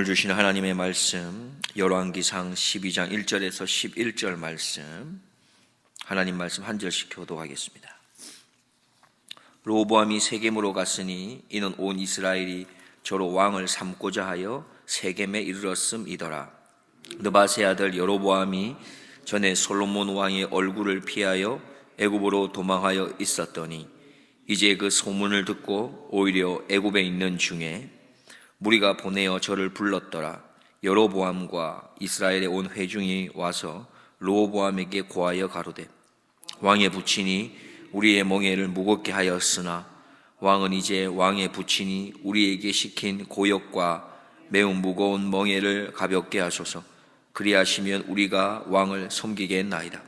주시는 하나님의 말씀 열왕기상 12장 1절에서 11절 말씀, 하나님 말씀 한 절씩 교도하겠습니다. 르호보암이 세겜으로 갔으니 이는 온 이스라엘이 저로 왕을 삼고자 하여 세겜에 이르렀음이더라. 느밧의 아들 여로보암이 전에 솔로몬 왕의 얼굴을 피하여 애굽으로 도망하여 있었더니 이제 그 소문을 듣고 오히려 애굽에 있는 중에 무리가 보내어 저를 불렀더라. 여로보암과 이스라엘의 온 회중이 와서 르호보암에게 고하여 가로되, 왕의 부친이 우리의 멍에를 무겁게 하였으나 왕은 이제 왕의 부친이 우리에게 시킨 고역과 매우 무거운 멍에를 가볍게 하소서. 그리하시면 우리가 왕을 섬기겠나이다.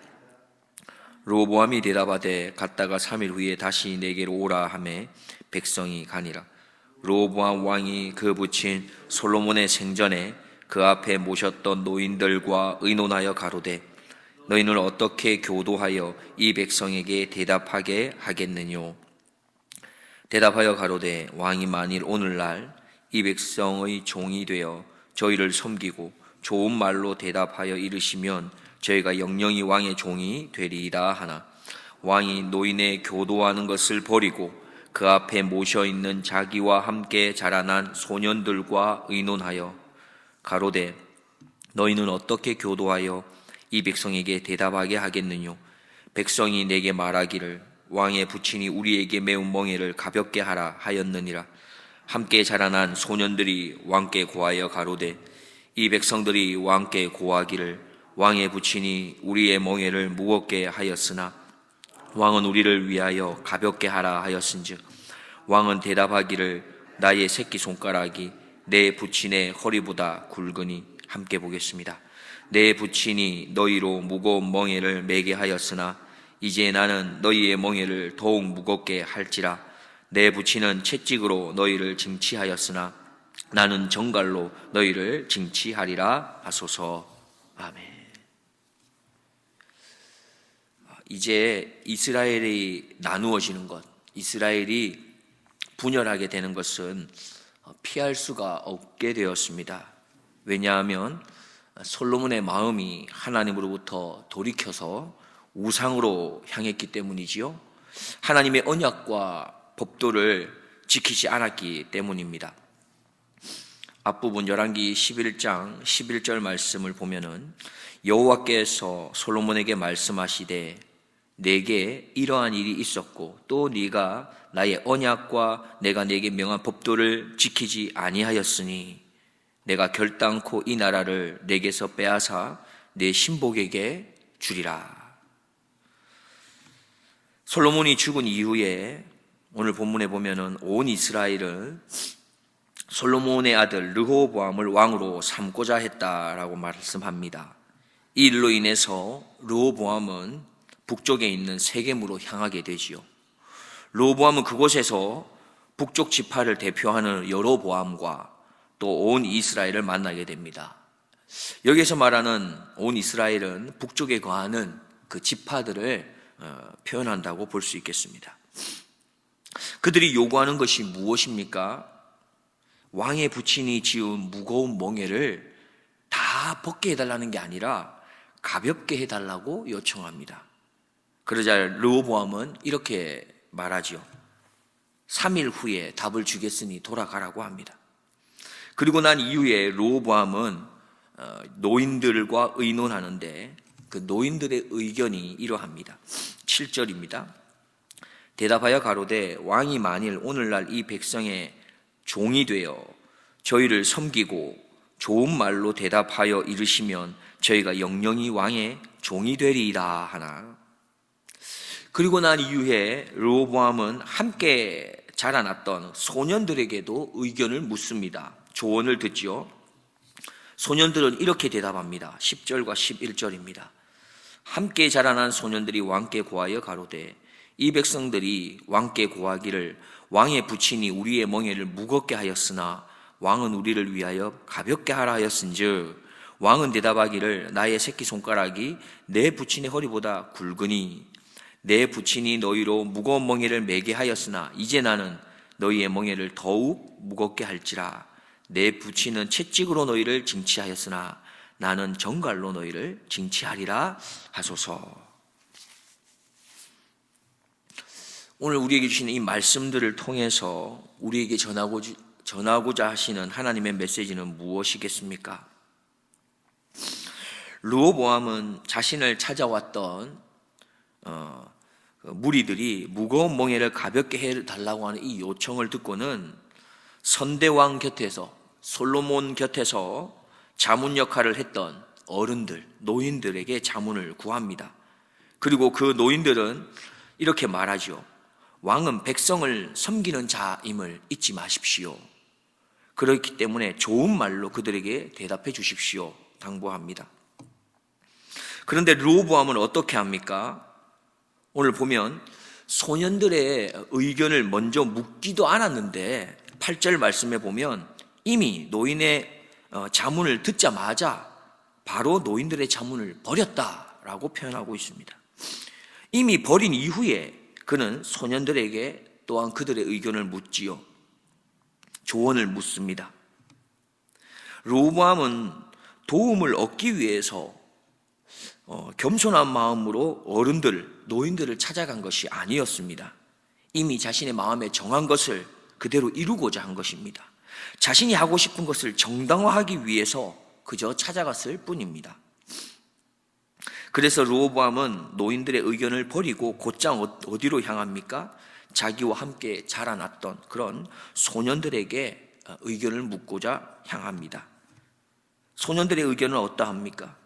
르호보암이 대답하되, 갔다가 3일 후에 다시 내게로 오라 하매 백성이 가니라. 르호보암 왕이 그 부친 솔로몬의 생전에 그 앞에 모셨던 노인들과 의논하여 가로되, 너희는 어떻게 교도하여 이 백성에게 대답하게 하겠느뇨? 대답하여 가로되, 왕이 만일 오늘날 이 백성의 종이 되어 저희를 섬기고 좋은 말로 대답하여 이르시면 저희가 영영이 왕의 종이 되리이다 하나, 왕이 노인의 교도하는 것을 버리고 그 앞에 모셔있는 자기와 함께 자라난 소년들과 의논하여 가로되, 너희는 어떻게 교도하여 이 백성에게 대답하게 하겠느뇨? 백성이 내게 말하기를, 왕의 부친이 우리에게 매운 멍에를 가볍게 하라 하였느니라. 함께 자라난 소년들이 왕께 고하여 가로되, 이 백성들이 왕께 고하기를, 왕의 부친이 우리의 멍에를 무겁게 하였으나 왕은 우리를 위하여 가볍게 하라 하였은즉, 왕은 대답하기를, 나의 새끼손가락이 내 부친의 허리보다 굵으니. 함께 보겠습니다. 내 부친이 너희로 무거운 멍에를 매게 하였으나 이제 나는 너희의 멍에를 더욱 무겁게 할지라. 내 부친은 채찍으로 너희를 징치하였으나 나는 정갈로 너희를 징치하리라 하소서. 아멘. 이제 이스라엘이 나누어지는 것, 이스라엘이 분열하게 되는 것은 피할 수가 없게 되었습니다. 왜냐하면 솔로몬의 마음이 하나님으로부터 돌이켜서 우상으로 향했기 때문이지요. 하나님의 언약과 법도를 지키지 않았기 때문입니다. 앞부분 열왕기 11장 11절 말씀을 보면은 여호와께서 솔로몬에게 말씀하시되, 내게 이러한 일이 있었고 또 네가 나의 언약과 내가 네게 명한 법도를 지키지 아니하였으니 내가 결단코 이 나라를 네게서 빼앗아 내 신복에게 주리라. 솔로몬이 죽은 이후에 오늘 본문에 보면은 온 이스라엘은 솔로몬의 아들 르호보암을 왕으로 삼고자 했다라고 말씀합니다. 이 일로 인해서 르호보암은 북쪽에 있는 세겜으로 향하게 되지요. 르호보암은 그곳에서 북쪽 지파를 대표하는 여로보암과 또 온 이스라엘을 만나게 됩니다. 여기서 말하는 온 이스라엘은 북쪽에 거하는 그 지파들을 표현한다고 볼 수 있겠습니다. 그들이 요구하는 것이 무엇입니까? 왕의 부친이 지은 무거운 멍에를 다 벗게 해달라는 게 아니라 가볍게 해달라고 요청합니다. 그러자 르호보암은 이렇게 말하지요. 3일 후에 답을 주겠으니 돌아가라고 합니다. 그리고 난 이후에 르호보암은 노인들과 의논하는데 그 노인들의 의견이 이러합니다. 7절입니다. 대답하여 가로되, 왕이 만일 오늘날 이 백성의 종이 되어 저희를 섬기고 좋은 말로 대답하여 이르시면 저희가 영영이 왕의 종이 되리이다 하나. 그리고 난 이후에 르호보암은 함께 자라났던 소년들에게도 의견을 묻습니다. 조언을 듣지요. 소년들은 이렇게 대답합니다. 10절과 11절입니다. 함께 자라난 소년들이 왕께 고하여 가로되, 이 백성들이 왕께 고하기를, 왕의 부친이 우리의 멍에를 무겁게 하였으나 왕은 우리를 위하여 가볍게 하라 하였은즉, 왕은 대답하기를, 나의 새끼손가락이 내 부친의 허리보다 굵으니 내 부친이 너희로 무거운 멍에를 매게 하였으나 이제 나는 너희의 멍에를 더욱 무겁게 할지라. 내 부친은 채찍으로 너희를 징치하였으나 나는 정갈로 너희를 징치하리라 하소서. 오늘 우리에게 주신 이 말씀들을 통해서 우리에게 전하고자 하시는 하나님의 메시지는 무엇이겠습니까? 르호보암은 자신을 찾아왔던 무리들이 무거운 멍에를 가볍게 해달라고 하는 이 요청을 듣고는 선대왕 곁에서, 솔로몬 곁에서 자문 역할을 했던 어른들, 노인들에게 자문을 구합니다. 그리고 그 노인들은 이렇게 말하죠. 왕은 백성을 섬기는 자임을 잊지 마십시오. 그렇기 때문에 좋은 말로 그들에게 대답해 주십시오. 당부합니다. 그런데 르호보암은 어떻게 합니까? 오늘 보면 소년들의 의견을 먼저 묻지도 않았는데 8절 말씀에 보면 이미 노인의 자문을 듣자마자 바로 노인들의 자문을 버렸다라고 표현하고 있습니다. 이미 버린 이후에 그는 소년들에게 또한 그들의 의견을 묻지요. 조언을 묻습니다. 르호보암은 도움을 얻기 위해서 겸손한 마음으로 어른들, 노인들을 찾아간 것이 아니었습니다. 이미 자신의 마음에 정한 것을 그대로 이루고자 한 것입니다. 자신이 하고 싶은 것을 정당화하기 위해서 그저 찾아갔을 뿐입니다. 그래서 르호보암은 노인들의 의견을 버리고 곧장 어디로 향합니까? 자기와 함께 자라났던 그런 소년들에게 의견을 묻고자 향합니다. 소년들의 의견은 어떠합니까?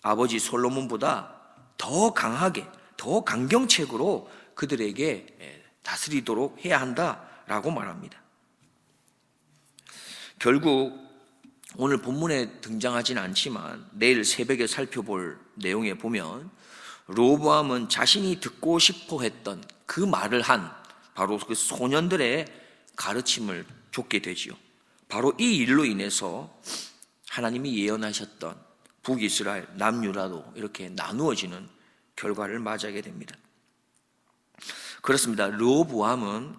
아버지 솔로몬보다 더 강하게, 더 강경책으로 그들에게 다스리도록 해야 한다라고 말합니다. 결국 오늘 본문에 등장하진 않지만 내일 새벽에 살펴볼 내용에 보면 르호보암은 자신이 듣고 싶어 했던 그 말을 한 바로 그 소년들의 가르침을 좇게 되지요. 바로 이 일로 인해서 하나님이 예언하셨던 북이스라엘, 남유다도 이렇게 나누어지는 결과를 맞이하게 됩니다. 그렇습니다. 르호보암은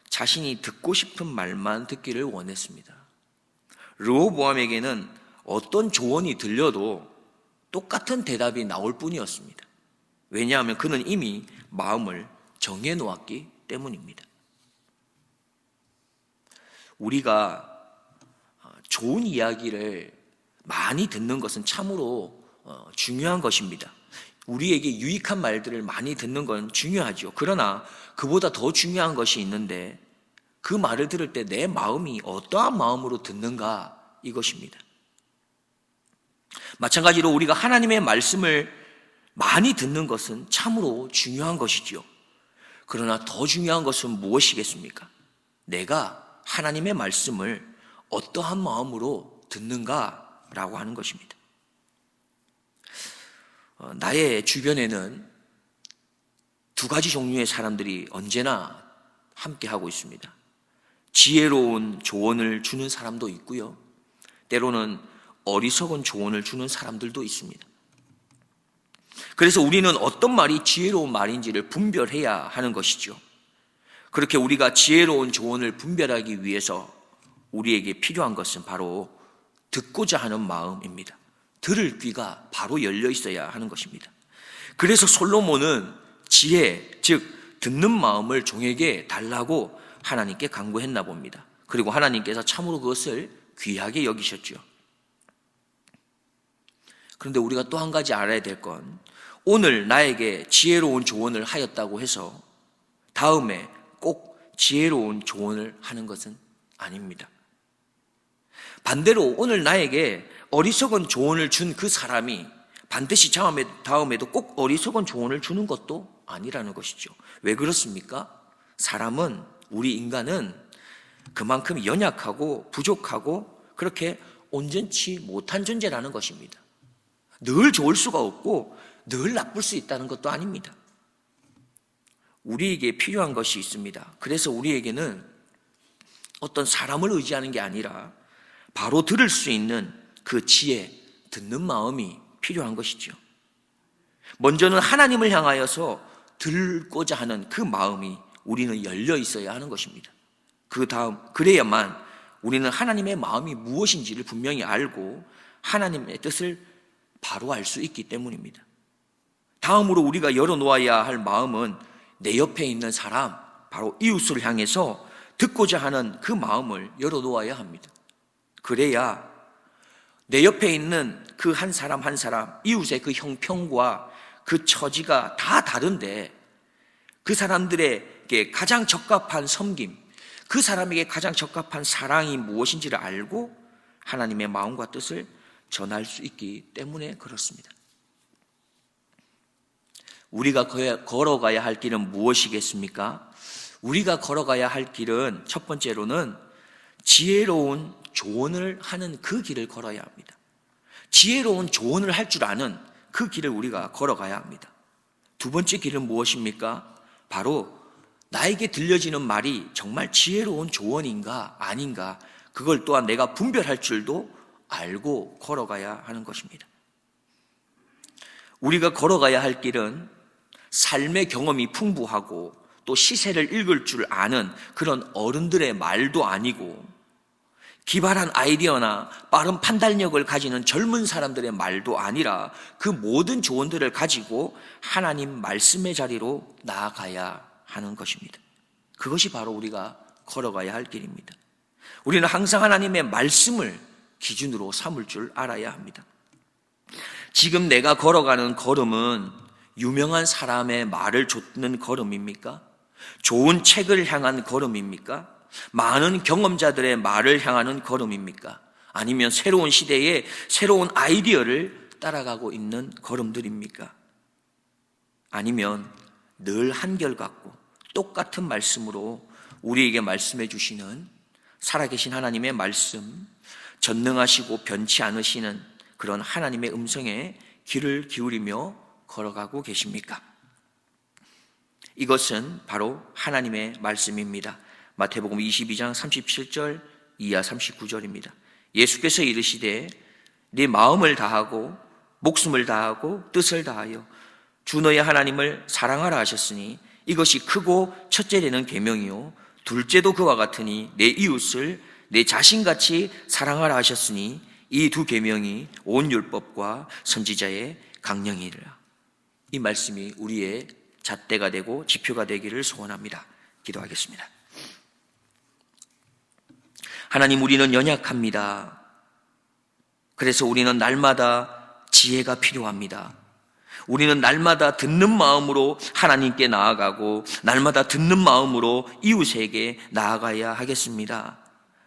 자신이 듣고 싶은 말만 듣기를 원했습니다. 르호보암에게는 어떤 조언이 들려도 똑같은 대답이 나올 뿐이었습니다. 왜냐하면 그는 이미 마음을 정해놓았기 때문입니다. 우리가 좋은 이야기를 많이 듣는 것은 참으로 중요한 것입니다. 우리에게 유익한 말들을 많이 듣는 건 중요하죠. 그러나 그보다 더 중요한 것이 있는데 그 말을 들을 때 내 마음이 어떠한 마음으로 듣는가 이것입니다. 마찬가지로 우리가 하나님의 말씀을 많이 듣는 것은 참으로 중요한 것이죠. 그러나 더 중요한 것은 무엇이겠습니까? 내가 하나님의 말씀을 어떠한 마음으로 듣는가라고 하는 것입니다. 나의 주변에는 두 가지 종류의 사람들이 언제나 함께하고 있습니다. 지혜로운 조언을 주는 사람도 있고요. 때로는 어리석은 조언을 주는 사람들도 있습니다. 그래서 우리는 어떤 말이 지혜로운 말인지를 분별해야 하는 것이죠. 그렇게 우리가 지혜로운 조언을 분별하기 위해서 우리에게 필요한 것은 바로 듣고자 하는 마음입니다. 들을 귀가 바로 열려 있어야 하는 것입니다. 그래서 솔로몬은 지혜, 즉 듣는 마음을 종에게 달라고 하나님께 간구했나 봅니다. 그리고 하나님께서 참으로 그것을 귀하게 여기셨죠. 그런데 우리가 또 한 가지 알아야 될 건 오늘 나에게 지혜로운 조언을 하였다고 해서 다음에 꼭 지혜로운 조언을 하는 것은 아닙니다. 반대로 오늘 나에게 어리석은 조언을 준 그 사람이 반드시 다음에도 꼭 어리석은 조언을 주는 것도 아니라는 것이죠. 왜 그렇습니까? 사람은, 우리 인간은 그만큼 연약하고 부족하고 그렇게 온전치 못한 존재라는 것입니다. 늘 좋을 수가 없고 늘 나쁠 수 있다는 것도 아닙니다. 우리에게 필요한 것이 있습니다. 그래서 우리에게는 어떤 사람을 의지하는 게 아니라 바로 들을 수 있는 그 지혜, 듣는 마음이 필요한 것이죠. 먼저는 하나님을 향하여서 들고자 하는 그 마음이 우리는 열려 있어야 하는 것입니다. 그 다음, 그래야만 우리는 하나님의 마음이 무엇인지를 분명히 알고 하나님의 뜻을 바로 알 수 있기 때문입니다. 다음으로 우리가 열어놓아야 할 마음은 내 옆에 있는 사람, 바로 이웃을 향해서 듣고자 하는 그 마음을 열어놓아야 합니다. 그래야 내 옆에 있는 그 한 사람 한 사람, 이웃의 그 형편과 그 처지가 다 다른데 그 사람들에게 가장 적합한 섬김, 그 사람에게 가장 적합한 사랑이 무엇인지를 알고 하나님의 마음과 뜻을 전할 수 있기 때문에 그렇습니다. 우리가 걸어가야 할 길은 무엇이겠습니까? 우리가 걸어가야 할 길은 첫 번째로는 지혜로운 조언을 하는 그 길을 걸어야 합니다. 지혜로운 조언을 할 줄 아는 그 길을 우리가 걸어가야 합니다. 두 번째 길은 무엇입니까? 바로 나에게 들려지는 말이 정말 지혜로운 조언인가 아닌가, 그걸 또한 내가 분별할 줄도 알고 걸어가야 하는 것입니다. 우리가 걸어가야 할 길은 삶의 경험이 풍부하고 또 시세를 읽을 줄 아는 그런 어른들의 말도 아니고 기발한 아이디어나 빠른 판단력을 가지는 젊은 사람들의 말도 아니라 그 모든 조언들을 가지고 하나님 말씀의 자리로 나아가야 하는 것입니다. 그것이 바로 우리가 걸어가야 할 길입니다. 우리는 항상 하나님의 말씀을 기준으로 삼을 줄 알아야 합니다. 지금 내가 걸어가는 걸음은 유명한 사람의 말을 좇는 걸음입니까? 좋은 책을 향한 걸음입니까? 많은 경험자들의 말을 향하는 걸음입니까? 아니면 새로운 시대에 새로운 아이디어를 따라가고 있는 걸음들입니까? 아니면 늘 한결같고 똑같은 말씀으로 우리에게 말씀해 주시는 살아계신 하나님의 말씀, 전능하시고 변치 않으시는 그런 하나님의 음성에 귀를 기울이며 걸어가고 계십니까? 이것은 바로 하나님의 말씀입니다. 마태복음 22장 37절 이하 39절입니다. 예수께서 이르시되 네 마음을 다하고 목숨을 다하고 뜻을 다하여 주 너의 하나님을 사랑하라 하셨으니 이것이 크고 첫째 되는 계명이요 둘째도 그와 같으니 내 이웃을 내 자신같이 사랑하라 하셨으니 이 두 계명이 온 율법과 선지자의 강령이라. 이 말씀이 우리의 잣대가 되고 지표가 되기를 소원합니다. 기도하겠습니다. 하나님, 우리는 연약합니다. 그래서 우리는 날마다 지혜가 필요합니다. 우리는 날마다 듣는 마음으로 하나님께 나아가고 날마다 듣는 마음으로 이웃에게 나아가야 하겠습니다.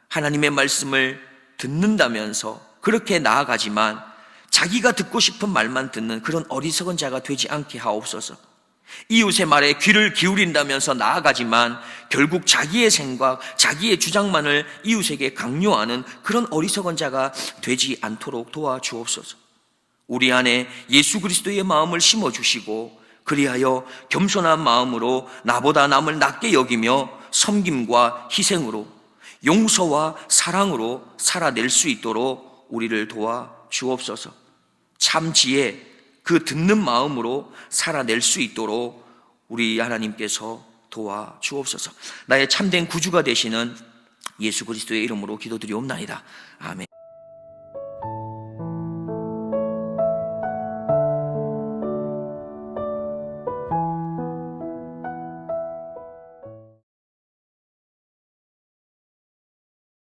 하나님의 말씀을 듣는다면서 그렇게 나아가지만 자기가 듣고 싶은 말만 듣는 그런 어리석은 자가 되지 않게 하옵소서. 이웃의 말에 귀를 기울인다면서 나아가지만 결국 자기의 생각, 자기의 주장만을 이웃에게 강요하는 그런 어리석은 자가 되지 않도록 도와주옵소서. 우리 안에 예수 그리스도의 마음을 심어주시고 그리하여 겸손한 마음으로 나보다 남을 낮게 여기며 섬김과 희생으로 용서와 사랑으로 살아낼 수 있도록 우리를 도와주옵소서. 참 지혜, 그 듣는 마음으로 살아낼 수 있도록 우리 하나님께서 도와주옵소서. 나의 참된 구주가 되시는 예수 그리스도의 이름으로 기도드리옵나이다. 아멘.